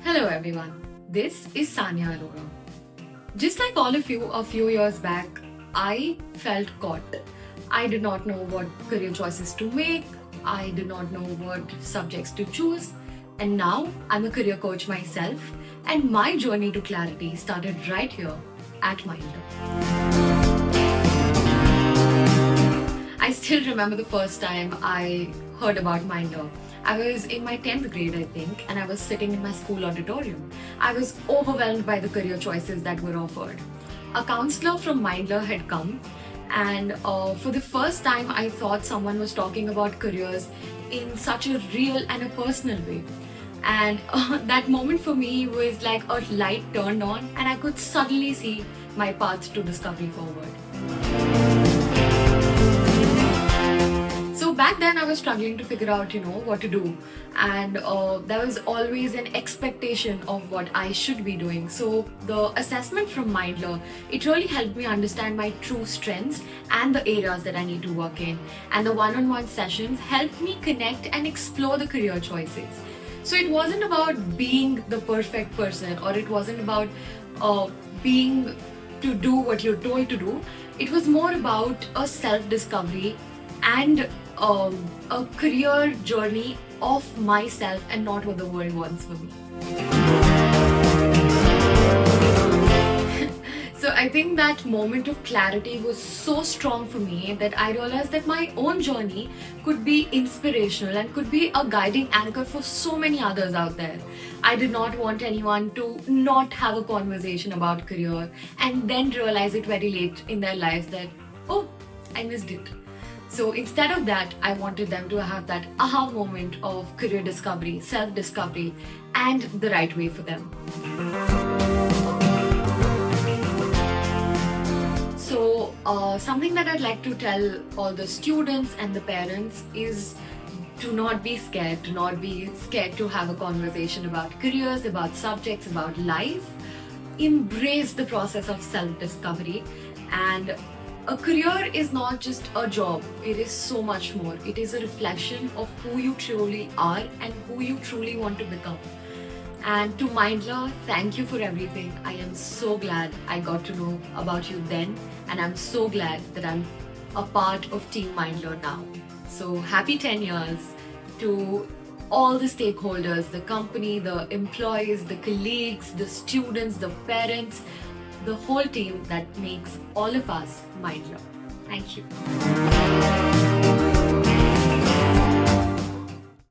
Hello everyone, this is Sanya Arora. Just like all of you a few years back, I felt caught. I did not know what career choices to make, I did not know what subjects to choose, and now I'm a career coach myself, and my journey to clarity started right here at Minder. I still remember the first time I heard about Minder. I was in my 10th grade, I think, and I was sitting in my school auditorium. I was overwhelmed by the career choices that were offered. A counselor from Mindler had come, and for the first time, I thought someone was talking about careers in such a real and a personal way. And that moment for me was like a light turned on, and I could suddenly see my path to discovery forward. So back then I was struggling to figure out, what to do. And there was always an expectation of what I should be doing. So the assessment from Mindler, it really helped me understand my true strengths and the areas that I need to work in. And the one-on-one sessions helped me connect and explore the career choices. So it wasn't about being the perfect person, or it wasn't about being to do what you're told to do. It was more about a self-discovery and a career journey of myself and not what the world wants for me. So I think that moment of clarity was so strong for me that I realized that my own journey could be inspirational and could be a guiding anchor for so many others out there. I did not want anyone to not have a conversation about career and then realize it very late in their lives that, oh, I missed it. So instead of that, I wanted them to have that aha moment of career discovery, self-discovery, and the right way for them. So something that I'd like to tell all the students and the parents is to not be scared, to have a conversation about careers, about subjects, about life. Embrace the process of self-discovery, and a career is not just a job, it is so much more. It is a reflection of who you truly are and who you truly want to become. And to Mindler, thank you for everything. I am so glad I got to know about you then, and I'm so glad that I'm a part of Team Mindler now. So happy 10 years to all the stakeholders, the company, the employees, the colleagues, the students, the parents, the whole team that makes all of us Mindler. Thank you.